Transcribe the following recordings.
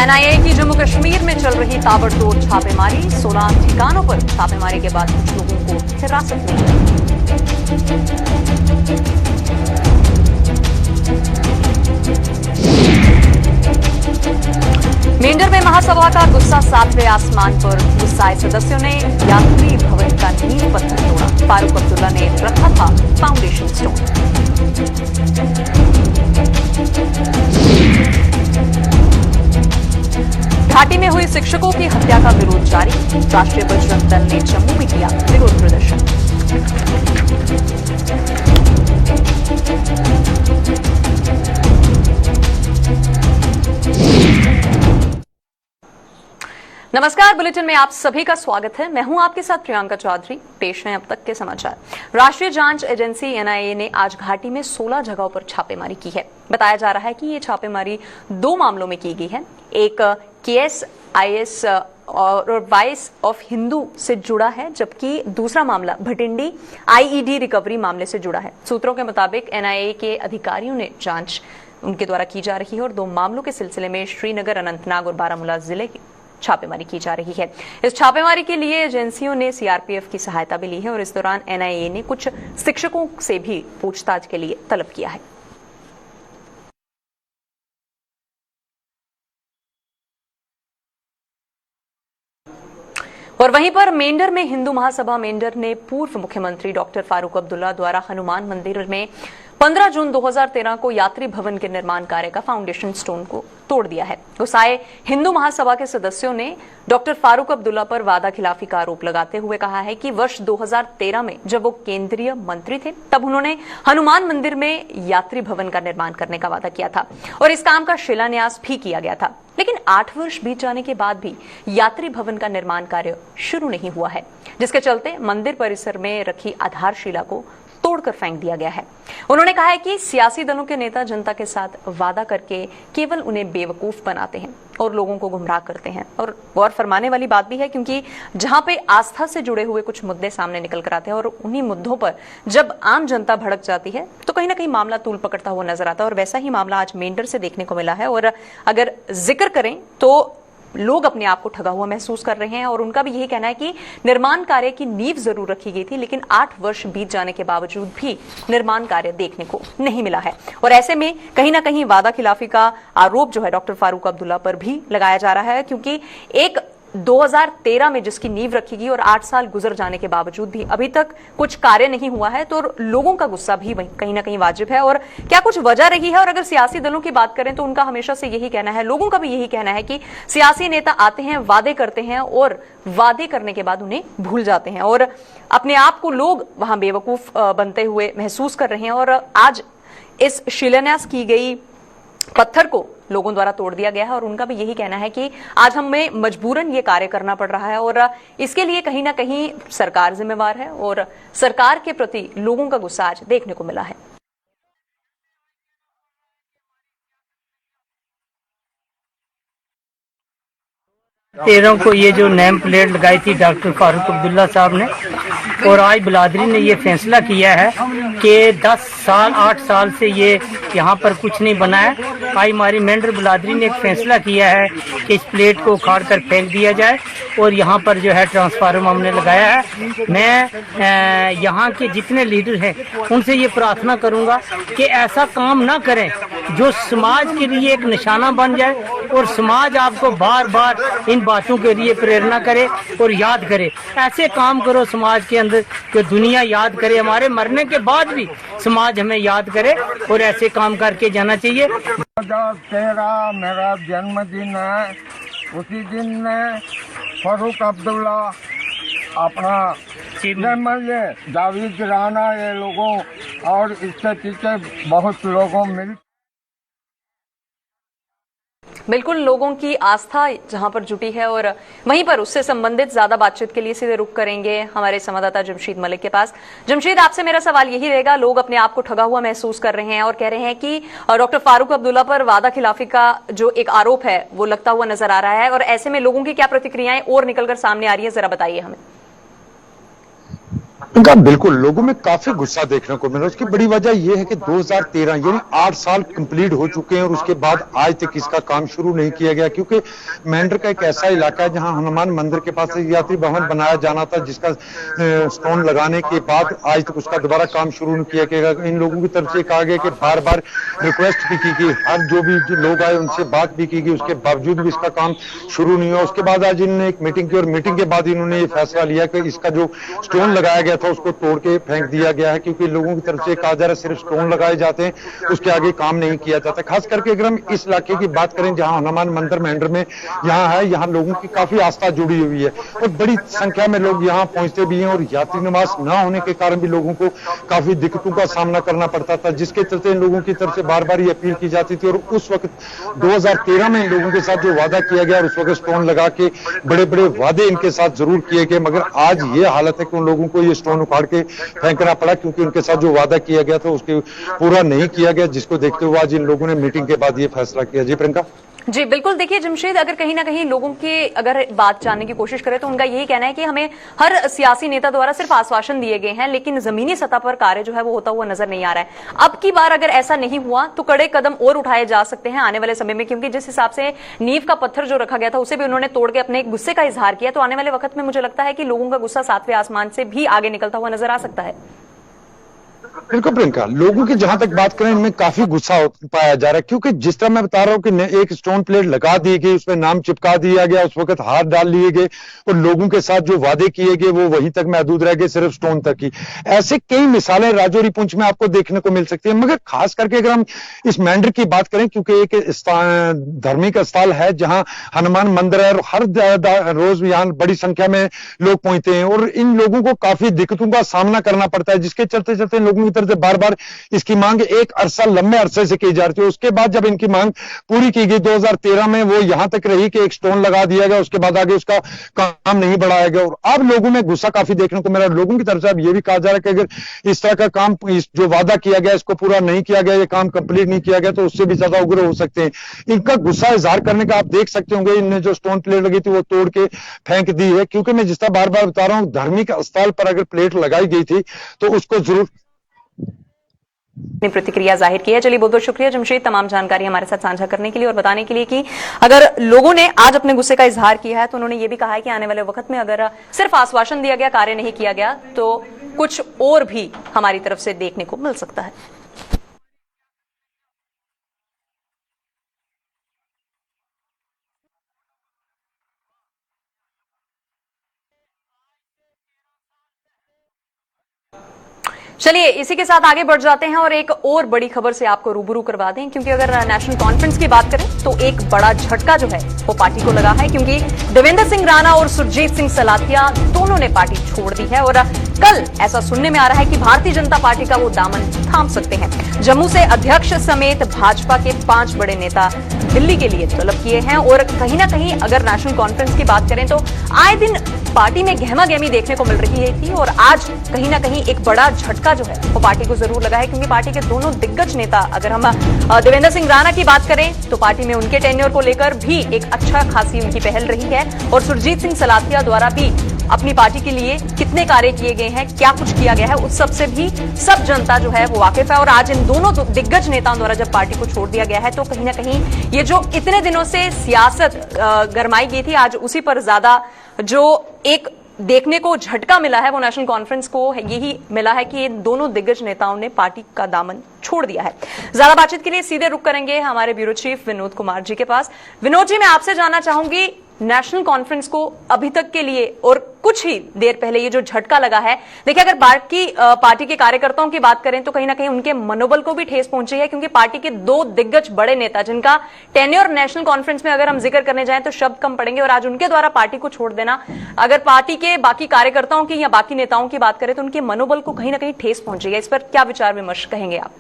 NIA की जम्मू कश्मीर में चल रही ताबड़तोड़ छापेमारी, 16 ठिकानों पर छापेमारी के बाद कुछ लोगों को हिरासत में लिया। मेंढर में महासभा का गुस्सा 7वें आसमान पर, गुस्साए सदस्यों ने यात्री भवन का नींव पत्थर तोड़ा। फारूक अब्दुल्ला ने रखा था फाउंडेशन स्टोन। घाटी में हुई शिक्षकों की हत्या का विरोध जारी, राष्ट्रीय बजरंग दल ने जम्मू में किया विरोध प्रदर्शन। नमस्कार, बुलेटिन में आप सभी का स्वागत है। मैं हूं आपके साथ प्रियंका चौधरी। पेश हैं अब तक के समाचार। राष्ट्रीय जांच एजेंसी एनआईए ने आज घाटी में 16 जगहों पर छापेमारी की है। बताया जा रहा है कि ये छापेमारी 2 मामलों में की गई है। एक KSIS और वाइस ऑफ हिंदू से जुड़ा है, जबकि दूसरा मामला भटिंडी IED रिकवरी मामले से जुड़ा है। सूत्रों के मुताबिक एनआईए के अधिकारियों ने जांच उनके द्वारा की जा रही है और 2 मामलों के सिलसिले में श्रीनगर, अनंतनाग और बारामूला जिले की छापेमारी की जा रही है। इस छापेमारी के लिए एजेंसियों ने CRPF की सहायता भी ली है और इस दौरान एनआईए ने कुछ शिक्षकों से भी पूछताछ के लिए तलब किया है। और वहीं पर मेंढर में हिंदू महासभा मेंढर ने पूर्व मुख्यमंत्री डॉक्टर फारूक अब्दुल्ला द्वारा हनुमान मंदिर में 15 जून 2013 को यात्री भवन के निर्माण कार्य का फाउंडेशन स्टोन को तोड़ दिया है। गुस्साए हिंदू महासभा के सदस्यों ने डॉक्टर फारूक अब्दुल्ला पर वादा खिलाफी का आरोप लगाते हुए कहा है कि वर्ष 2013 में जब वो केंद्रीय मंत्री थे तब उन्होंने हनुमान मंदिर में यात्री भवन का निर्माण करने का वादा किया था और इस काम का शिलान्यास भी किया गया था, लेकिन 8 वर्ष बीत जाने के बाद भी यात्री भवन का निर्माण कार्य शुरू नहीं हुआ है, जिसके चलते मंदिर परिसर में रखी आधारशिला को तोड़कर फेंक दिया गया है। उन्होंने कहा है कि सियासी दलों के नेता जनता के साथ वादा करके केवल उन्हें बेवकूफ बनाते हैं और लोगों को गुमराह करते हैं। और गौर फरमाने वाली बात भी है, क्योंकि जहां पे आस्था से जुड़े हुए कुछ मुद्दे सामने निकल कर आते हैं और उन्हीं मुद्दों पर जब आम जनता भड़क जाती है तो कहीं ना कहीं मामला तूल पकड़ता हुआ नजर आता है। और वैसा ही मामला आज मेंढर से देखने को मिला है। और अगर जिक्र करें तो लोग अपने आप को ठगा हुआ महसूस कर रहे हैं और उनका भी यही कहना है कि निर्माण कार्य की नींव जरूर रखी गई थी, लेकिन 8 वर्ष बीत जाने के बावजूद भी निर्माण कार्य देखने को नहीं मिला है। और ऐसे में कहीं ना कहीं वादा खिलाफी का आरोप जो है डॉक्टर फारूक अब्दुल्ला पर भी लगाया जा रहा है, क्योंकि एक 2013 में जिसकी नींव रखी गई और 8 साल गुजर जाने के बावजूद भी अभी तक कुछ कार्य नहीं हुआ है, तो लोगों का गुस्सा भी कहीं ना कहीं वाजिब है। और क्या कुछ वजह रही है? और अगर सियासी दलों की बात करें तो उनका हमेशा से यही कहना है, लोगों का भी यही कहना है कि सियासी नेता आते हैं, वादे करते हैं और वादे करने के बाद उन्हें भूल जाते हैं और अपने आप को लोग वहां बेवकूफ बनते हुए महसूस कर रहे हैं। और आज इस शिलान्यास की गई पत्थर को लोगों द्वारा तोड़ दिया गया है और उनका भी यही कहना है कि आज हमें मजबूरन ये कार्य करना पड़ रहा है और इसके लिए कहीं ना कहीं सरकार जिम्मेवार है और सरकार के प्रति लोगों का गुस्सा आज देखने को मिला है। तेरह को ये जो नेम प्लेट लगाई थी डॉक्टर फारूक अब्दुल्ला साहब ने, और आज बिलादरी ने ये फैसला किया है कि 10 साल 8 साल से ये यहाँ पर कुछ नहीं बना है। आज हमारी मेंढर बिलादरी ने एक फैसला किया है कि इस प्लेट को उखाड़ कर फेंक दिया जाए और यहाँ पर जो है ट्रांसफार्मर हमने लगाया है। मैं यहाँ के जितने लीडर हैं उनसे ये प्रार्थना करूँगा कि ऐसा काम ना करें जो समाज के लिए एक निशाना बन जाए और समाज आपको बार बार इन बातों के लिए प्रेरणा करे और याद करे। ऐसे काम करो समाज के अंदर कि दुनिया याद करे, हमारे मरने के बाद भी समाज हमें याद करे और ऐसे काम करके जाना चाहिए। 2013 मेरा जन्मदिन है, उसी दिन फारूक अब्दुल्ला अपना जावेद राना ये लोगों और इसके पीछे बहुत लोगों मिल बिल्कुल लोगों की आस्था जहां पर जुटी है और वहीं पर उससे संबंधित ज्यादा बातचीत के लिए सीधे रुख करेंगे हमारे संवाददाता जमशीद मलिक के पास। जमशीद, आपसे मेरा सवाल यही रहेगा, लोग अपने आप को ठगा हुआ महसूस कर रहे हैं और कह रहे हैं कि डॉक्टर फारूक अब्दुल्ला पर वादा खिलाफी का जो एक आरोप है वो लगता हुआ नजर आ रहा है, और ऐसे में लोगों की क्या प्रतिक्रियाएं और निकलकर सामने आ रही है, जरा बताइए हमें। उनका बिल्कुल लोगों में काफी गुस्सा देखने को मिला। उसकी बड़ी वजह यह है कि 2013 यानी 8 साल कंप्लीट हो चुके हैं और उसके बाद आज तक इसका काम शुरू नहीं किया गया, क्योंकि मेंढर का एक ऐसा इलाका है जहां हनुमान मंदिर के पास एक यात्री भवन बनाया जाना था, जिसका स्टोन लगाने के बाद आज तक उसका दोबारा काम शुरू नहीं किया गया। इन लोगों की तरफ से कहा गया कि बार बार रिक्वेस्ट भी की गई, हर जो भी लोग आए उनसे बात भी की गई, उसके बावजूद भी इसका काम शुरू नहीं हुआ। उसके बाद आज इन्होंने एक मीटिंग की और मीटिंग के बाद इन्होंने ये फैसला लिया कि इसका जो स्टोन लगाया गया था उसको तोड़ के फेंक दिया गया है, क्योंकि लोगों की तरफ से कहा जा रहा है सिर्फ स्टोन लगाए जाते हैं, उसके आगे काम नहीं किया जाता। खास करके अगर हम इस इलाके की बात करें जहां हनुमान मंदिर मेंढर में यहाँ है, यहाँ लोगों की काफी आस्था जुड़ी हुई है और बड़ी संख्या में लोग यहाँ पहुंचते भी हैं और यात्री निवास न होने के कारण भी लोगों को काफी दिक्कतों का सामना करना पड़ता था, जिसके चलते इन लोगों की तरफ से बार बार ये अपील की जाती थी। और उस वक्त 2013 में इन लोगों के साथ जो वादा किया गया और उस वक्त स्टोन लगा के बड़े बड़े वादे इनके साथ जरूर किए गए, मगर आज ये हालत है कि उन लोगों को ये स्टोन उखाड़ के फेंकना पड़ा, क्योंकि उनके साथ जो वादा किया गया था उसके पूरा नहीं किया गया, जिसको देखते हुए आज इन लोगों ने मीटिंग के बाद ये फैसला किया। जी प्रियंका। जी बिल्कुल, देखिए जमशेद, अगर कहीं ना कहीं लोगों के अगर बात जानने की कोशिश करें तो उनका यही कहना है कि हमें हर सियासी नेता द्वारा सिर्फ आश्वासन दिए गए हैं, लेकिन जमीनी सतह पर कार्य जो है वो होता हुआ नजर नहीं आ रहा है। अब की बार अगर ऐसा नहीं हुआ तो कड़े कदम और उठाए जा सकते हैं आने वाले समय में, क्योंकि जिस हिसाब से नींव का पत्थर जो रखा गया था उसे भी उन्होंने तोड़ के अपने गुस्से का इजहार किया, तो आने वाले वक्त में मुझे लगता है कि लोगों का गुस्सा सातवें आसमान से भी आगे निकलता हुआ नजर आ सकता है। बिल्कुल प्रियंका, लोगों की जहां तक बात करें इनमें काफी गुस्सा पाया जा रहा है, क्योंकि जिस तरह मैं बता रहा हूं कि एक स्टोन प्लेट लगा दी गई, उसमें नाम चिपका दिया गया, उस वक्त हाथ डाल लिए गए और लोगों के साथ जो वादे किए गए वो वहीं तक महदूद रह गए, सिर्फ स्टोन तक ही। ऐसे कई मिसालें राजौरी पुंछ में आपको देखने को मिल सकती है। मगर खास करके अगर हम इस मेंढर की बात करें, क्योंकि एक धार्मिक स्थल है जहां हनुमान मंदिर है और हर रोज यहाँ बड़ी संख्या में लोग पहुंचते हैं और इन लोगों को काफी दिक्कतों का सामना करना पड़ता है, जिसके चलते चलते लोगों की तरफ से बार बार इसकी मांग एक अरसा लंबे अरसे से की जा रही थी। उसके बाद जब इनकी मांग पूरी की गई 2013 में, वो यहां तक रही कि एक स्टोन लगा दिया गया, उसके बाद आगे उसका काम नहीं बढ़ाया गया और अब लोगों में गुस्सा काफी देखने को मिला। लोगों की तरफ से अब यह भी कहा जा रहा है कि अगर इस तरह का काम जो वादा किया गया इसको पूरा नहीं किया गया, ये काम कंप्लीट नहीं किया गया, तो उससे भी ज्यादा उग्र हो सकते हैं। इनका गुस्सा इजहार करने का आप देख सकते होंगे, इनने जो स्टोन प्लेट लगी थी वो तोड़ के फेंक दी है, क्योंकि मैं जिस तरह बार बार बता रहा हूं धार्मिक स्थल पर अगर प्लेट लगाई गई थी तो उसको जरूर अपनी प्रतिक्रिया जाहिर की है। चलिए बहुत बहुत शुक्रिया जमशेद तमाम जानकारी हमारे साथ साझा करने के लिए और बताने के लिए कि अगर लोगों ने आज अपने गुस्से का इजहार किया है तो उन्होंने ये भी कहा है कि आने वाले वक्त में अगर सिर्फ आश्वासन दिया गया, कार्य नहीं किया गया, तो कुछ और भी हमारी तरफ से देखने को मिल सकता है। चलिए इसी के साथ आगे बढ़ जाते हैं और एक और बड़ी खबर से आपको रूबरू करवा दें, क्योंकि अगर नेशनल कॉन्फ्रेंस की बात करें तो एक बड़ा झटका जो है वो पार्टी को लगा है, क्योंकि देवेंद्र सिंह राणा और सुरजीत सिंह सलाथिया दोनों ने पार्टी छोड़ दी है और कल ऐसा सुनने में आ रहा है कि भारतीय जनता पार्टी का वो दामन थाम सकते हैं। जम्मू से अध्यक्ष समेत भाजपा के 5 बड़े नेता दिल्ली के लिए तलब किए हैं और कहीं ना कहीं अगर नेशनल कॉन्फ्रेंस की बात करें तो आए दिन पार्टी में गहमा गहमी देखने को मिल रही थी और आज कहीं ना कहीं एक बड़ा झटका जो है वो पार्टी को जरूर लगा है, क्योंकि पार्टी के दोनों दिग्गज नेता, अगर हम देवेंद्र सिंह राणा की बात करें तो पार्टी में उनके टेन्योर को लेकर भी एक अच्छा खासी उनकी पहल रही है और सुरजीत सिंह सलाथिया द्वारा भी अपनी पार्टी के लिए कितने कार्य किए गए हैं, क्या कुछ किया गया है, उस सब से भी सब जनता जो है वो वाकिफ है। और आज इन दोनों दिग्गज नेताओं द्वारा जब पार्टी को छोड़ दिया गया है तो कहीं ना कहीं ये जो इतने दिनों से सियासत गरमाई गई थी, आज उसी पर ज्यादा जो एक देखने को झटका मिला है वो नेशनल कॉन्फ्रेंस को यही मिला है कि इन दोनों दिग्गज नेताओं ने पार्टी का दामन छोड़ दिया है। ज्यादा बातचीत के लिए सीधे रुक करेंगे हमारे ब्यूरो चीफ विनोद कुमार जी के पास। विनोद जी, मैं आपसे जानना चाहूंगी, नेशनल कॉन्फ्रेंस को अभी तक के लिए और कुछ ही देर पहले ये जो झटका लगा है, देखिए अगर बाकी पार्टी के कार्यकर्ताओं की बात करें तो कहीं ना कहीं उनके मनोबल को भी ठेस पहुंची है, क्योंकि पार्टी के 2 दिग्गज बड़े नेता जिनका टेन्योर नेशनल कॉन्फ्रेंस में अगर हम जिक्र करने जाएं तो शब्द कम पड़ेंगे और आज उनके द्वारा पार्टी को छोड़ देना, अगर पार्टी के बाकी कार्यकर्ताओं की या बाकी नेताओं की बात करें तो उनके मनोबल को कहीं ना कहीं ठेस पहुंची है। इस पर क्या विचार विमर्श कहेंगे आप?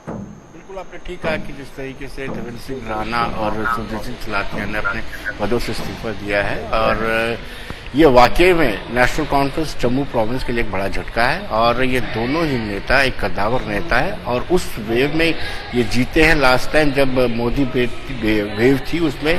बिल्कुल आपने ठीक कहा कि जिस तरीके से देवेंद्र सिंह राणा और सुरजीत सिंह सलाथिया ने अपने पदों से इस्तीफा दिया है और ये वाकई में नेशनल कॉन्फ्रेंस जम्मू प्रोविंस के लिए एक बड़ा झटका है और ये दोनों ही नेता एक कद्दावर नेता है और उस वेव में ये जीते हैं। लास्ट टाइम जब मोदी वेव थी उसमें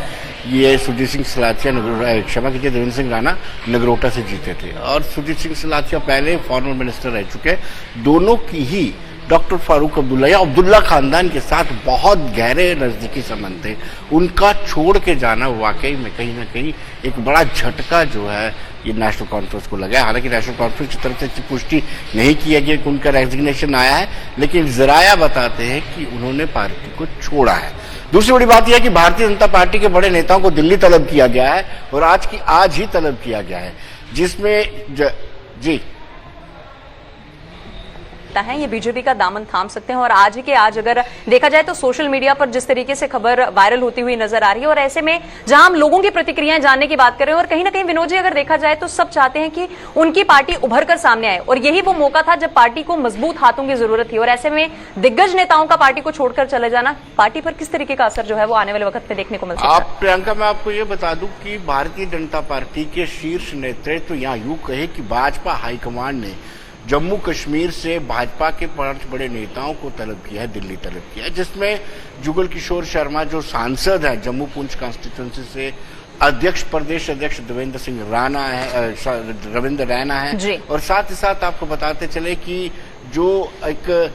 ये सुरजीत सिंह सलाथिया क्षमा कीजिए देवेंद्र सिंह राणा नगरोटा से जीते थे और सुरजीत सिंह सलाथिया पहले फॉर्मर मिनिस्टर रह चुके हैं। दोनों की ही डॉक्टर फारूक अब्दुल्ला या अब्दुल्ला खानदान के साथ बहुत गहरे नजदीकी संबंध थे। उनका छोड़ के जाना वाकई में कहीं ना कहीं एक बड़ा झटका जो है ये नेशनल कॉन्फ्रेंस को लगा है। हालांकि नेशनल कॉन्फ्रेंस की तरफ से इसकी पुष्टि नहीं किया गया कि उनका रेजिग्नेशन आया है, लेकिन जराया बताते हैं कि उन्होंने पार्टी को छोड़ा है। दूसरी बड़ी बात यह है कि भारतीय जनता पार्टी के बड़े नेताओं को दिल्ली तलब किया गया है और आज ही तलब किया गया है, जिसमें जी है ये बीजेपी का दामन थाम सकते हैं। और आज ही के आज अगर देखा जाए तो सोशल मीडिया पर जिस तरीके से खबर वायरल होती हुई नजर आ रही है और ऐसे में जहां हम लोगों की प्रतिक्रियाएं जानने की बात कर रहे हैं और कहीं ना कहीं विनोद जी अगर देखा जाए तो सब चाहते हैं कि उनकी पार्टी उभर कर सामने आए और यही वो मौका था जब पार्टी को मजबूत हाथों की जरूरत थी और ऐसे में दिग्गज नेताओं का पार्टी को छोड़कर चले जाना पार्टी पर किस तरीके का असर जो है वो आने वाले वक्त में देखने को मिल सकता है। प्रियंका, मैं आपको ये बता दूं कि भारतीय जनता पार्टी के शीर्ष नेतृत्व या यूं कहे कि भाजपा हाईकमान ने जम्मू कश्मीर से भाजपा के 5 बड़े नेताओं को तलब किया है, दिल्ली तलब किया है, जिसमें जुगल किशोर शर्मा जो सांसद है जम्मू पुंछ कॉन्स्टिट्यूंसी से, प्रदेश अध्यक्ष रविंद्र रैना है और साथ ही साथ आपको बताते चले कि जो एक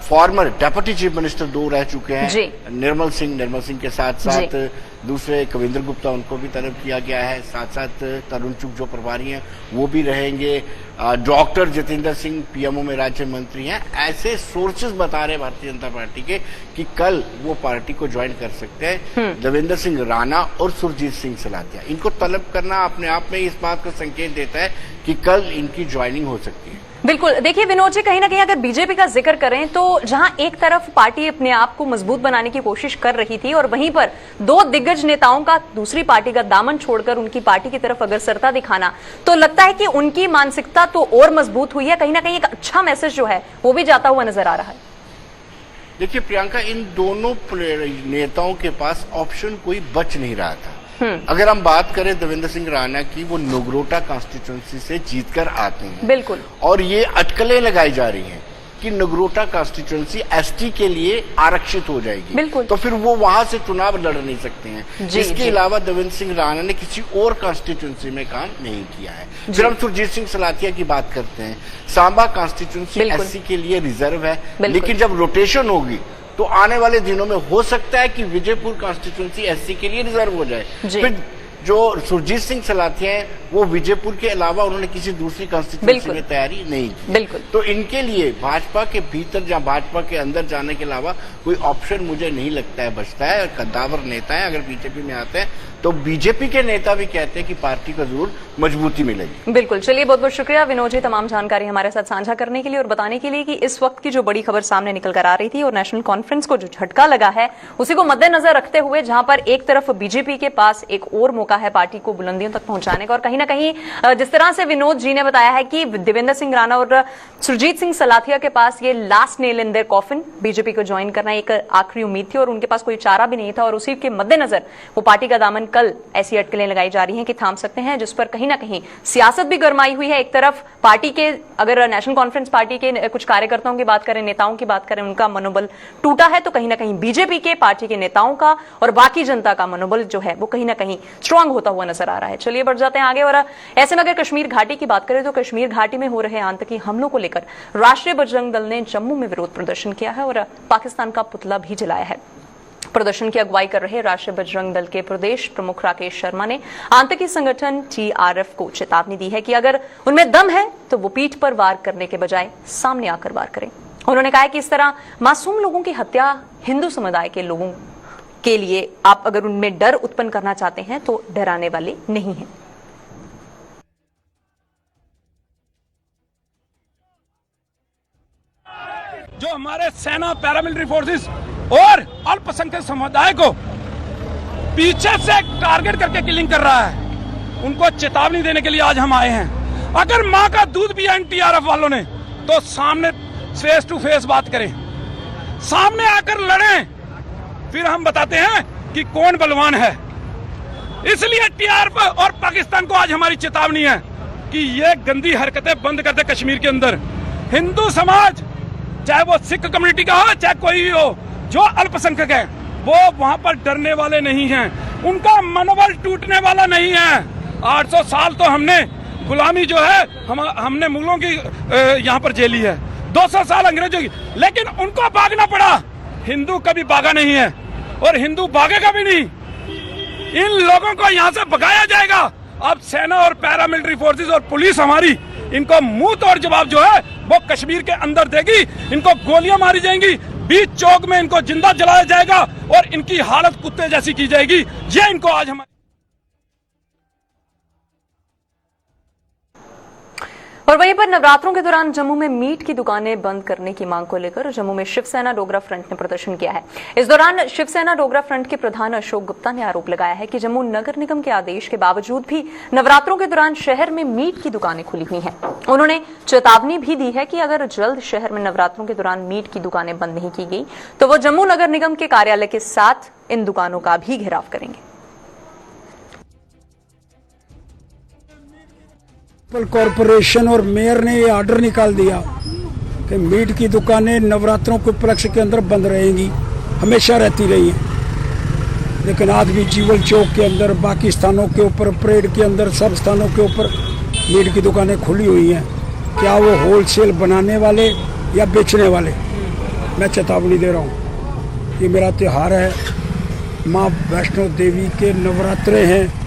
फॉर्मर डेप्यूटी चीफ मिनिस्टर 2 रह चुके हैं निर्मल सिंह के साथ दूसरे कविंद्र गुप्ता, उनको भी तलब किया गया है। साथ तरुण चुग जो प्रभारी हैं वो भी रहेंगे। डॉक्टर जितेंद्र सिंह पीएमओ में राज्य मंत्री हैं। ऐसे सोर्सेज बता रहे भारतीय जनता पार्टी के कि कल वो पार्टी को ज्वाइन कर सकते हैं। देवेंद्र सिंह राणा और सुरजीत सिंह सलाथिया, इनको तलब करना अपने आप में इस बात का संकेत देता है कि कल इनकी ज्वाइनिंग हो सकती है। बिल्कुल, देखिए विनोद जी कहीं ना कहीं अगर बीजेपी का जिक्र करें तो जहां एक तरफ पार्टी अपने आप को मजबूत बनाने की कोशिश कर रही थी और वहीं पर 2 दिग्गज नेताओं का दूसरी पार्टी का दामन छोड़कर उनकी पार्टी की तरफ अग्रसरता दिखाना, तो लगता है कि उनकी मानसिकता तो और मजबूत हुई है, कहीं ना कहीं एक अच्छा मैसेज जो है वो भी जाता हुआ नजर आ रहा है। देखिए प्रियंका, इन दोनों नेताओं के पास ऑप्शन कोई बच नहीं रहा था। अगर हम बात करें देवेंद्र सिंह राणा की, वो नगरोटा कॉन्स्टिट्यूंसी से जीतकर आते हैं। बिल्कुल। और ये अटकलें लगाई जा रही हैं कि नगरोटा कॉन्स्टिट्यूंसी एसटी के लिए आरक्षित हो जाएगी। बिल्कुल। तो फिर वो वहां से चुनाव लड़ नहीं सकते हैं। इसके अलावा देवेंद्र सिंह राणा ने किसी और कॉन्स्टिट्यूंसी में काम नहीं किया है। फिर हम सुरजीत सिंह सलाथिया की बात करते हैं। सांबा कॉन्स्टिट्यूंसी एससी के लिए रिजर्व है, लेकिन जब रोटेशन होगी तो आने वाले दिनों में हो सकता है कि विजयपुर कॉन्स्टिट्यूंसी एससी के लिए रिजर्व हो जाए। फिर जो सुरजीत सिंह सलाथिया हैं वो विजयपुर के अलावा उन्होंने किसी दूसरी कॉन्स्टिट्यूंसी में तैयारी नहीं की। बिल्कुल। तो इनके लिए भाजपा के भीतर या भाजपा के अंदर जाने के अलावा कोई ऑप्शन मुझे नहीं लगता है बचता है। कद्दावर नेता है, अगर बीजेपी में आते हैं तो बीजेपी के नेता भी कहते हैं कि पार्टी को जरूर मजबूती मिलेगी। बिल्कुल, चलिए बहुत बहुत शुक्रिया विनोद जी तमाम जानकारी हमारे साथ साझा करने के लिए और बताने के लिए कि इस वक्त की जो बड़ी खबर सामने निकल कर आ रही थी और नेशनल कॉन्फ्रेंस को जो झटका लगा है उसी को मद्देनजर रखते हुए जहां पर एक तरफ बीजेपी के पास एक और मौका है पार्टी को बुलंदियों तक पहुंचाने का और कहीं ना कहीं जिस तरह से विनोद जी ने बताया है कि देवेंद्र सिंह राणा और सुरजीत सिंह सलाथिया के पास ये last nail in their coffin, BJP को ज्वाइन करना एक आखिरी उम्मीद थी और उनके पास कोई चारा भी नहीं था और उसी के मद्देनजर वो पार्टी का दामन कल ऐसी अटकलें लगाई जा रही हैं कि थाम सकते हैं, जिस पर कहीं ना कहीं सियासत भी गरमाई हुई है। एक तरफ पार्टी के, अगर नेशनल कॉन्फ्रेंस पार्टी के कुछ कार्यकर्ताओं की बात करें, नेताओं की बात करें, उनका मनोबल टूटा है, तो कहीं ना कहीं बीजेपी के पार्टी के नेताओं का और बाकी जनता का मनोबल जो है वो कहीं ना कहीं स्ट्रांग होता हुआ नजर आ रहा है। चलिए बढ़ जाते हैं आगे और ऐसे में अगर कश्मीर घाटी की बात करें तो कश्मीर घाटी में हो रहे आतंकी हमलों को लेकर राष्ट्रीय बजरंग दल ने जम्मू में विरोध प्रदर्शन किया है और पाकिस्तान का पुतला भी जलाया है। प्रदर्शन की अगुवाई कर रहे राष्ट्रीय बजरंग दल के प्रदेश प्रमुख राकेश शर्मा ने आतंकी संगठन टीआरएफ को चेतावनी दी है कि अगर उनमें दम है तो वो पीठ पर वार करने के बजाय सामने आकर वार करें। उन्होंने कहा कि इस तरह मासूम लोगों की हत्या हिंदू समुदाय के लोगों के लिए आप अगर उनमें डर उत्पन्न करना चाहते हैं तो डराने वाले नहीं हैं। जो हमारे सेना, पैरामिलिट्री फोर्सेस और अल्पसंख्यक समुदाय को पीछे से टारगेट करके किलिंग कर रहा है, उनको चेतावनी देने के लिए आज हम आए हैं। अगर मां का दूध पिया इन टीआरएफ वालों ने तो सामने फेस टू फेस बात करें, सामने आकर लड़ें, फिर हम बताते हैं कि कौन बलवान है। इसलिए टीआरएफ और पाकिस्तान को आज हमारी चेतावनी है कि ये गंदी हरकतें बंद कर दे। कश्मीर के अंदर हिंदू समाज, चाहे वो सिख कम्युनिटी का हो, चाहे कोई भी हो, जो अल्पसंख्यक है वो वहां पर डरने वाले नहीं हैं। उनका मनोबल टूटने वाला नहीं है। 800 साल तो हमने गुलामी जो है हमने मुगलों की यहाँ पर झेली है, 200 साल अंग्रेजों की, लेकिन उनको भागना पड़ा। हिंदू कभी भागा नहीं है और हिंदू भागेगा भी नहीं। इन लोगों को यहाँ से भगाया जाएगा। अब सेना और पैरामिलिट्री फोर्सेस और पुलिस हमारी इनको मुंह तोड़ जवाब जो है वो कश्मीर के अंदर देगी। इनको गोलियां मारी जाएंगी, बीच चौक में इनको जिंदा जलाया जाएगा और इनकी हालत कुत्ते जैसी की जाएगी। ये इनको आज हमारे और वहीं पर नवरात्रों के दौरान जम्मू में मीट की दुकानें बंद करने की मांग को लेकर जम्मू में शिवसेना डोगरा फ्रंट ने प्रदर्शन किया है। इस दौरान शिवसेना डोगरा फ्रंट के प्रधान अशोक गुप्ता ने आरोप लगाया है कि जम्मू नगर निगम के आदेश के बावजूद भी नवरात्रों के दौरान शहर में मीट की दुकानें खुली हुई हैं। उन्होंने चेतावनी भी दी है कि अगर जल्द शहर में नवरात्रों के दौरान मीट की दुकानें बंद नहीं की गई तो वो जम्मू नगर निगम के कार्यालय के साथ इन दुकानों का भी घेराव करेंगे। कॉरपोरेशन और मेयर ने ये ऑर्डर निकाल दिया कि मीट की दुकानें नवरात्रों के उपलक्ष्य के अंदर बंद रहेंगी, हमेशा रहती रही हैं। लेकिन आज भी जीवल चौक के अंदर, बाकी स्थानों के ऊपर, परेड के अंदर, सब स्थानों के ऊपर मीट की दुकानें खुली हुई हैं। क्या वो होलसेल बनाने वाले या बेचने वाले? मैं चेतावनी दे रहा हूँ। ये मेरा त्यौहार है, माँ वैष्णो देवी के नवरात्रे हैं।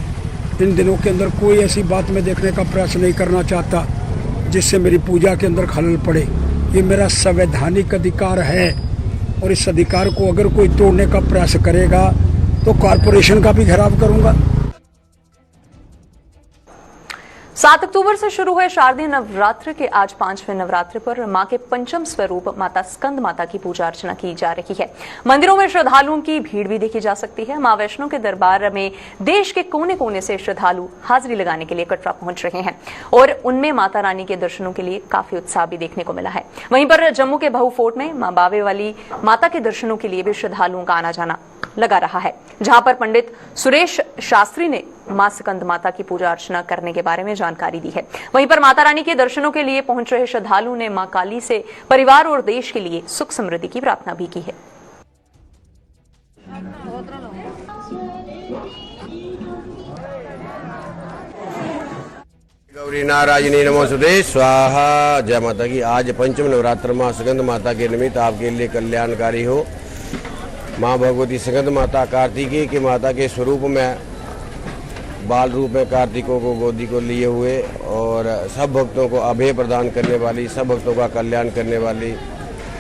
इन दिनों के अंदर कोई ऐसी बात मैं देखने का प्रयास नहीं करना चाहता जिससे मेरी पूजा के अंदर खलल पड़े। ये मेरा संवैधानिक अधिकार है और इस अधिकार को अगर कोई तोड़ने का प्रयास करेगा तो कॉरपोरेशन का भी घेराव करूंगा। 7 अक्टूबर से शुरू हुए शारदीय नवरात्र के आज 5वें नवरात्र पर मां के पंचम स्वरूप माता स्कंद माता की पूजा अर्चना की जा रही है। मंदिरों में श्रद्धालुओं की भीड़ भी देखी जा सकती है। मां वैष्णो के दरबार में देश के कोने कोने से श्रद्धालु हाजिरी लगाने के लिए कटरा पहुंच रहे हैं और उनमें माता रानी के दर्शनों के लिए काफी उत्साह भी देखने को मिला है। वहीं पर जम्मू के बहु फोर्ट में मां बावे वाली माता के दर्शनों के लिए भी श्रद्धालुओं का आना जाना लगा रहा है, जहां पर पंडित सुरेश शास्त्री ने मां स्कंद माता की पूजा अर्चना करने के बारे में जानकारी दी है। वहीं पर माता रानी के दर्शनों के लिए पहुंच रहे श्रद्धालुओं ने मां काली से परिवार और देश के लिए सुख समृद्धि की प्रार्थना भी की है। गौरी नारायणी नमोस्तुते स्वाहा। जय माता की। आज पंचम नवरात्र मां स्कंद माता के निमित्त आपके लिए कल्याणकारी हो। मां भगवती स्कंद माता कार्तिकेय की माता के स्वरूप में बाल रूप में कार्तिकों को गोदी को लिए हुए और सब भक्तों को अभय प्रदान करने वाली, सब भक्तों का कल्याण करने वाली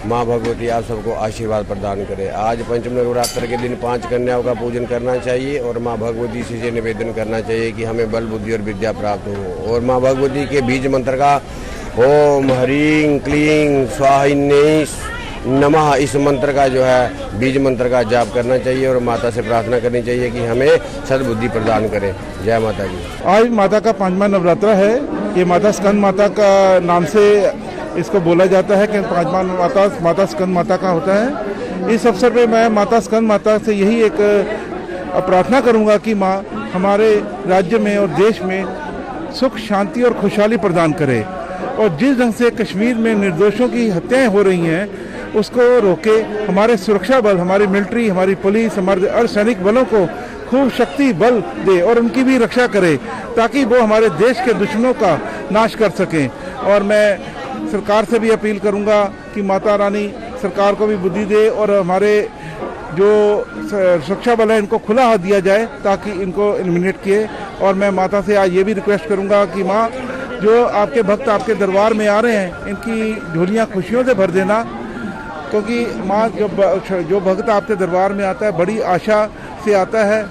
मां भगवती आप सबको आशीर्वाद प्रदान करे। आज पंचम नवरात्र के दिन 5 कन्याओं का पूजन करना चाहिए और मां भगवती से ये निवेदन करना चाहिए कि हमें बल बुद्धि और विद्या प्राप्त हो। और मां भगवती के बीज मंत्र का ओम ह्रीं क्लीं स्वाहिन्यै नमः, इस मंत्र का जो है बीज मंत्र का जाप करना चाहिए और माता से प्रार्थना करनी चाहिए कि हमें सद्बुद्धि प्रदान करे। जय माता की। आज माता का 5वां नवरात्र है। ये माता स्कंद माता का नाम से इसको बोला जाता है कि 5वां माता स्कंद माता का होता है। इस अवसर पे मैं माता स्कंद माता से यही एक प्रार्थना करूंगा कि माँ हमारे राज्य में और देश में सुख शांति और खुशहाली प्रदान करे और जिस ढंग से कश्मीर में निर्दोषों की हत्याएं हो रही हैं उसको रोके। हमारे सुरक्षा बल, हमारी मिलिट्री, हमारी पुलिस, हमारे अर्धसैनिक बलों को खूब शक्ति बल दे और उनकी भी रक्षा करे ताकि वो हमारे देश के दुश्मनों का नाश कर सकें। और मैं सरकार से भी अपील करूंगा कि माता रानी सरकार को भी बुद्धि दे और हमारे जो सुरक्षा बल है इनको खुला हाथ दिया जाए ताकि इनको एलिमिनेट किए। और मैं माता से आज ये भी रिक्वेस्ट करूंगा कि माँ जो आपके भक्त आपके दरबार में आ रहे हैं इनकी झोलियाँ खुशियों से भर देना, क्योंकि माँ जो भक्त आपके दरबार में आता है बड़ी आशा से आता है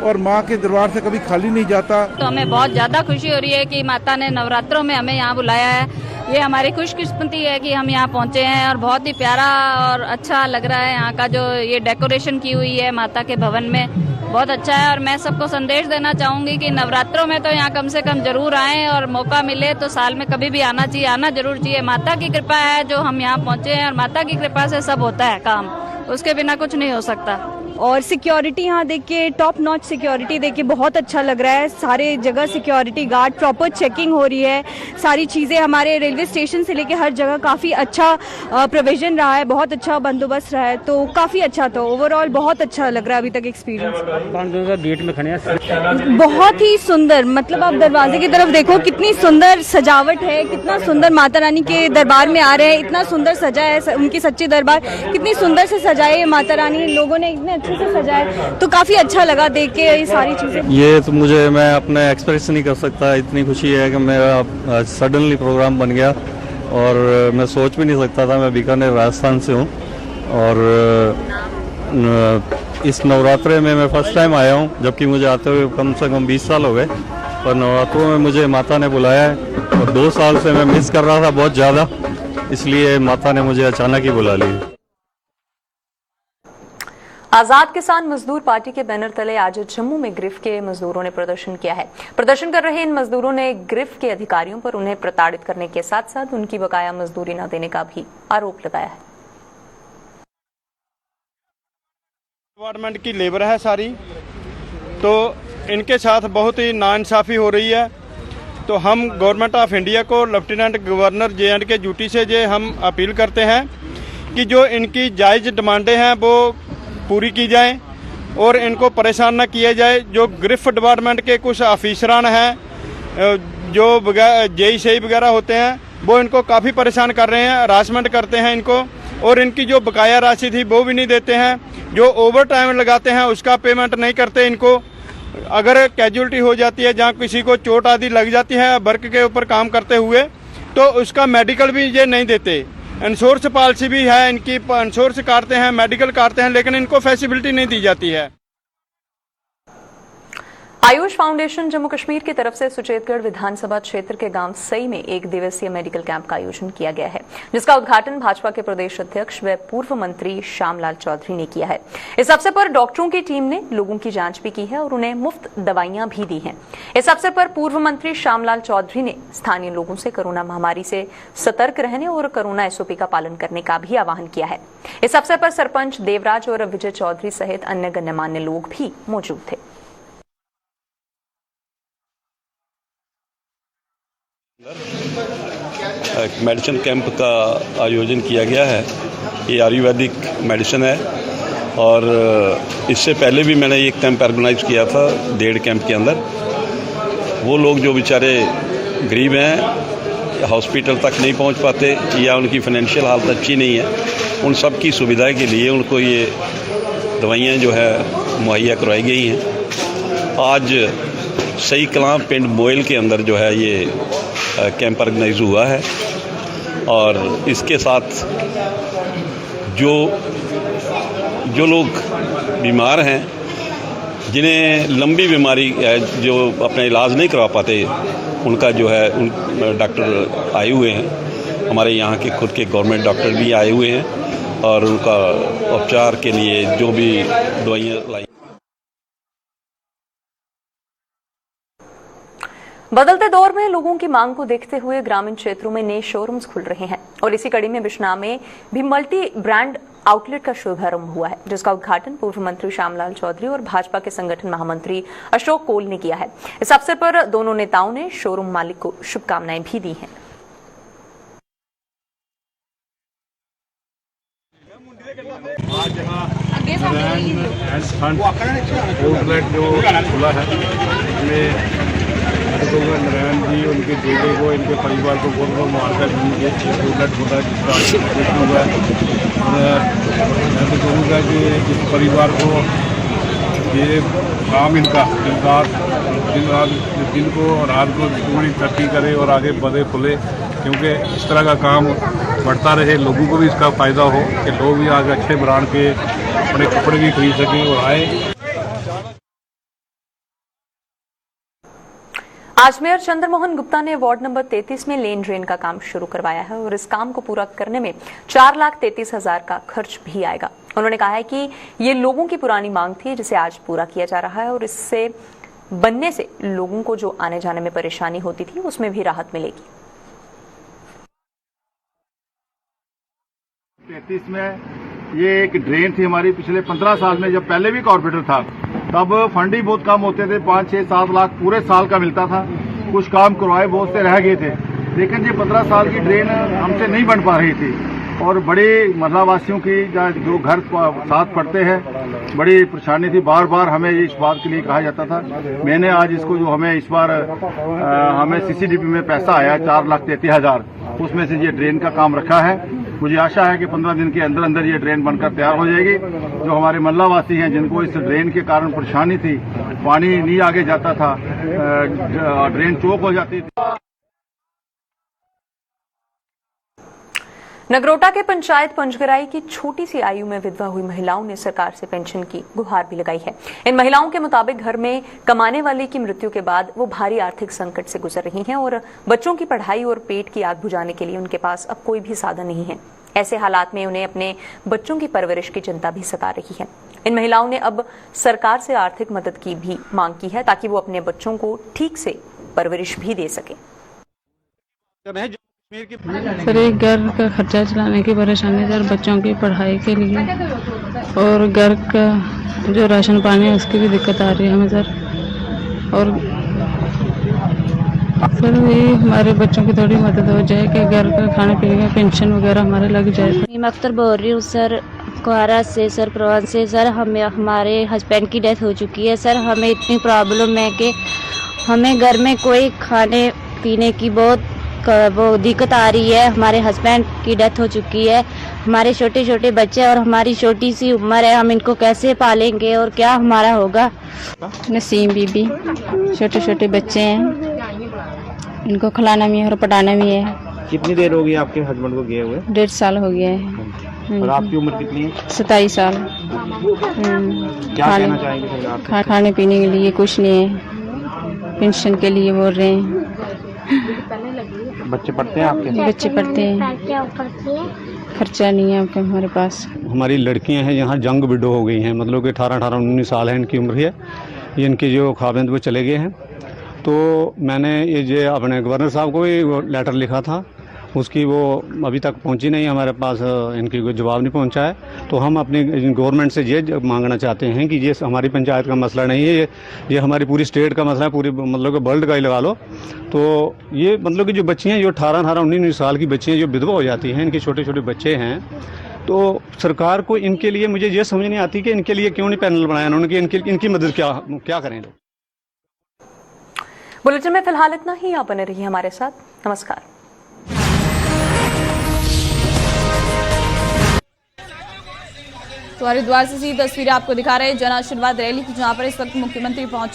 और माँ के दरबार से कभी खाली नहीं जाता। तो हमें बहुत ज्यादा खुशी हो रही है कि माता ने नवरात्रों में हमें यहाँ बुलाया है। ये हमारी खुशकिस्मती है कि हम यहाँ पहुँचे हैं और बहुत ही प्यारा और अच्छा लग रहा है। यहाँ का जो ये डेकोरेशन की हुई है माता के भवन में बहुत अच्छा है। और मैं सबको संदेश देना चाहूंगी कि नवरात्रों में तो यहाँ कम से कम जरूर आएं और मौका मिले तो साल में कभी भी आना चाहिए, आना जरूर चाहिए। माता की कृपा है जो हम यहाँ पहुँचे हैं और माता की कृपा से सब होता है काम, उसके बिना कुछ नहीं हो सकता। और सिक्योरिटी यहाँ देख के, टॉप नॉच सिक्योरिटी देख के बहुत अच्छा लग रहा है। सारे जगह सिक्योरिटी गार्ड, प्रॉपर चेकिंग हो रही है। सारी चीज़ें हमारे रेलवे स्टेशन से लेके हर जगह काफ़ी अच्छा प्रोविजन रहा है, बहुत अच्छा बंदोबस्त रहा है, तो काफ़ी अच्छा था। ओवरऑल बहुत अच्छा लग रहा है अभी तक एक्सपीरियंस। गेट में खड़े हैं, बहुत ही सुंदर, मतलब आप दरवाजे की तरफ देखो, कितनी सुंदर सजावट है, कितना सुंदर माता रानी के दरबार में आ रहे हैं, इतना सुंदर सजा है उनकी सच्ची दरबार, कितनी सुंदर से सजाए है माता रानी, लोगों ने इतने अच्छे से सजाए, तो काफी अच्छा लगा देख के ये सारी चीजें। ये तो मुझे, मैं अपने एक्सप्रेस नहीं कर सकता, इतनी खुशी है कि मेरा सडनली प्रोग्राम बन गया और मैं सोच भी नहीं सकता था। मैं बीकानेर राजस्थान से हूँ और इस नवरात्रे में मैं फर्स्ट टाइम आया हूँ, जबकि मुझे आते हुए कम से कम 20 साल हो गए, पर नवरात्रों में मुझे माता ने बुलाया है और 2 साल से मैं मिस कर रहा था बहुत ज़्यादा, इसलिए माता ने मुझे अचानक ही बुला लिया। आजाद किसान मजदूर पार्टी के बैनर तले आज जम्मू में गिरफ्त के मजदूरों ने प्रदर्शन किया है। प्रदर्शन कर रहे इन मजदूरों ने गिरफ्त के अधिकारियों पर उन्हें प्रताड़ित करने के साथ साथ उनकी बकाया मजदूरी न देने का भी आरोप लगाया है। डिपार्टमेंट की लेबर है सारी, तो इनके साथ बहुत ही नाइंसाफ़ी हो रही है। तो हम गवर्नमेंट ऑफ इंडिया को, लेफ्टिनेंट गवर्नर J&K ड्यूटी से जे हम अपील करते हैं कि जो इनकी जायज़ डिमांडें हैं वो पूरी की जाएं और इनको परेशान न किया जाए। जो गिरफ्त डिपार्टमेंट के कुछ ऑफिसरान हैं, जो JEC वगैरह होते हैं, वो इनको काफ़ी परेशान कर रहे हैं, हरासमेंट करते हैं इनको, और इनकी जो बकाया राशि थी वो भी नहीं देते हैं। जो ओवर टाइम लगाते हैं उसका पेमेंट नहीं करते इनको। अगर कैजुअलिटी हो जाती है, जहाँ किसी को चोट आदि लग जाती है वर्क के ऊपर काम करते हुए, तो उसका मेडिकल भी ये नहीं देते। इंश्योरेंस पॉलिसी भी है इनकी, इंश्योरेंस काटते हैं, मेडिकल काटते हैं, लेकिन इनको फैसिलिटी नहीं दी जाती है। आयुष फाउंडेशन जम्मू कश्मीर की तरफ से सुचेतगढ़ विधानसभा क्षेत्र के गांव सई में 1 दिवसीय मेडिकल कैंप का आयोजन किया गया है, जिसका उद्घाटन भाजपा के प्रदेश अध्यक्ष व पूर्व मंत्री श्यामलाल चौधरी ने किया है। इस अवसर पर डॉक्टरों की टीम ने लोगों की जांच भी की है और उन्हें मुफ्त दवाइयां भी दी हैं। इस अवसर पर पूर्व मंत्री श्यामलाल चौधरी ने स्थानीय लोगों से कोरोना महामारी से सतर्क रहने और कोरोना SOP का पालन करने का भी आह्वान किया है। इस अवसर पर सरपंच देवराज और विजय चौधरी सहित अन्य गणमान्य लोग भी मौजूद थे। एक मेडिसिन कैंप का आयोजन किया गया है। ये आयुर्वेदिक मेडिसिन है और इससे पहले भी मैंने एक कैंप ऑर्गेनाइज किया था 1.5 कैंप के अंदर। वो लोग जो बेचारे गरीब हैं, हॉस्पिटल तक नहीं पहुंच पाते या उनकी फाइनेंशियल हालत अच्छी नहीं है, उन सब की सुविधा के लिए उनको ये दवाइयाँ जो है मुहैया करवाई गई हैं। आज सही कलां पिंड मोयल के अंदर जो है ये कैंप ऑर्गेनाइज हुआ है और इसके साथ जो लोग बीमार हैं, जिन्हें लंबी बीमारी है, जो अपना इलाज नहीं करवा पाते, उनका जो है डॉक्टर आए हुए हैं। हमारे यहाँ के खुद के गवर्नमेंट डॉक्टर भी आए हुए हैं और उनका उपचार के लिए जो भी दवाइयाँ लाई। बदलते दौर में लोगों की मांग को देखते हुए ग्रामीण क्षेत्रों में नए शोरूम्स खुल रहे हैं और इसी कड़ी में बिश्नाह में भी मल्टी ब्रांड आउटलेट का शुभारंभ हुआ है, जिसका उद्घाटन पूर्व मंत्री श्यामलाल चौधरी और भाजपा के संगठन महामंत्री अशोक कोल ने किया है। इस अवसर पर दोनों नेताओं ने शोरूम मालिक को शुभकामनाएं भी दी हैं। आज यहाँ आउटलेट जो खुला है, इसमें नारायण जी, उनके बेटे को, इनके परिवार को बहुत बहुत मुबारक दीजिए। आउटलेट खुला जिसका हुआ है, मैं तो कहूँगा कि इस परिवार को ये काम इनका दिन को रात को पूरी तरक्की करे और आगे बढ़े फुले, क्योंकि इस तरह का काम बढ़ता रहे, लोगों को भी इसका फ़ायदा हो कि लोग भी आगे अच्छे ब्रांड के अपने कपड़े भी खरीद सकें और आए। आज मेयर चंद्रमोहन गुप्ता ने वार्ड नंबर 33 में लेन ड्रेन का काम शुरू करवाया है और इस काम को पूरा करने में 4,33,000 का खर्च भी आएगा। उन्होंने कहा है कि ये लोगों की पुरानी मांग थी, जिसे आज पूरा किया जा रहा है और इससे बनने से लोगों को जो आने जाने में परेशानी होती थी उसमें भी राहत मिलेगी। 33 में ये एक ड्रेन थी हमारी पिछले 15 साल में, जब पहले भी कॉर्पोरेटर था तब फंड ही बहुत कम होते थे, 5, 6, 7 लाख पूरे साल का मिलता था। कुछ काम करवाए बहुत से रह गए थे, लेकिन ये 15 साल की ड्रेन हमसे नहीं बन पा रही थी और बड़ी मोहल्लावासियों की जो घर साथ पड़ते हैं बड़ी परेशानी थी। बार बार हमें इस बात के लिए कहा जाता था। मैंने आज इसको जो हमें इस बार हमें सीसीडीपी में पैसा आया 4,33,000, उसमें से ये ड्रेन का काम रखा है। मुझे आशा है कि 15 दिन के अंदर अंदर ये ड्रेन बनकर तैयार हो जाएगी। जो हमारे मोहल्लावासी हैं जिनको इस ड्रेन के कारण परेशानी थी, पानी नहीं आगे जाता था, ड्रेन चौक हो जाती थी। नगरोटा के पंचायत पंचगराई की छोटी सी आयु में विधवा हुई महिलाओं ने सरकार से पेंशन की गुहार भी लगाई है। इन महिलाओं के मुताबिक घर में कमाने वाले की मृत्यु के बाद वो भारी आर्थिक संकट से गुजर रही हैं और बच्चों की पढ़ाई और पेट की आग बुझाने के लिए उनके पास अब कोई भी साधन नहीं है। ऐसे हालात में उन्हें अपने बच्चों की परवरिश की चिंता भी सता रही है। इन महिलाओं ने अब सरकार से आर्थिक मदद की भी मांग की है ताकि वो अपने बच्चों को ठीक से परवरिश भी दे सके। सर, एक घर का खर्चा चलाने की परेशानी सर, बच्चों की पढ़ाई के लिए और घर का जो राशन पानी है उसकी भी दिक्कत आ रही है हमें सर। और सर ये हमारे बच्चों की थोड़ी मदद हो जाए कि घर का खाने पीने का पेंशन वगैरह हमारे लग जाए। मैं अख्तर बोल रही हूँ सर, कुहारा से सर, प्रवान से सर। हमारे हस्बैंड की डेथ हो चुकी है सर। हमें इतनी प्रॉब्लम है कि हमें घर में कोई खाने पीने की बहुत वो दिक्कत आ रही है। हमारे हस्बैंड की डेथ हो चुकी है, हमारे छोटे छोटे बच्चे और हमारी छोटी सी उम्र है, हम इनको कैसे पालेंगे और क्या हमारा होगा। नसीम बीबी, छोटे छोटे बच्चे हैं, इनको खिलाना भी है और पढ़ाना भी है। कितनी देर हो गई आपके हस्बैंड को गए हुए? 1.5 साल हो गया है। और आपकी उम्र कितनी है? 27 साल। क्या कहना चाहेंगे सरकार? खाने पीने के लिए कुछ नहीं है, पेंशन के लिए बोल रहे हैं। बच्चे पढ़ते हैं आपके? बच्चे पढ़ते हैं, खर्चा नहीं है आपके हमारे पास। हमारी लड़कियां हैं यहाँ जंग विडो हो गई हैं, मतलब कि 18-19 साल है इनकी उम्र है। ये इनके जो खाविंद वो चले गए हैं, तो मैंने ये जो अपने गवर्नर साहब को भी लेटर लिखा था, उसकी वो अभी तक पहुंची नहीं हमारे पास, इनकी कोई जवाब नहीं पहुंचा है। तो हम अपने गवर्नमेंट से ये मांगना चाहते हैं कि ये हमारी पंचायत का मसला नहीं है, ये हमारी पूरी स्टेट का मसला है, पूरी मतलब कि वर्ल्ड का ही लगा लो। तो ये मतलब कि जो बच्ची हैं, जो 18-19 साल की बच्ची हैं जो विधवा हो जाती हैं, इनके छोटे छोटे बच्चे हैं, तो सरकार को इनके लिए मुझे ये समझ नहीं आती कि इनके लिए क्यों नहीं पैनल बनाया उन्होंने, इनकी मदद क्या करें लोग। बुलेटिन में फिलहाल इतना ही। आप बने रहिए हमारे साथ। नमस्कार। तो हरिद्वार से सीधी तस्वीरें आपको दिखा रहे हैं जन आशीर्वाद रैली की, जहां पर इस वक्त मुख्यमंत्री पहुंचे।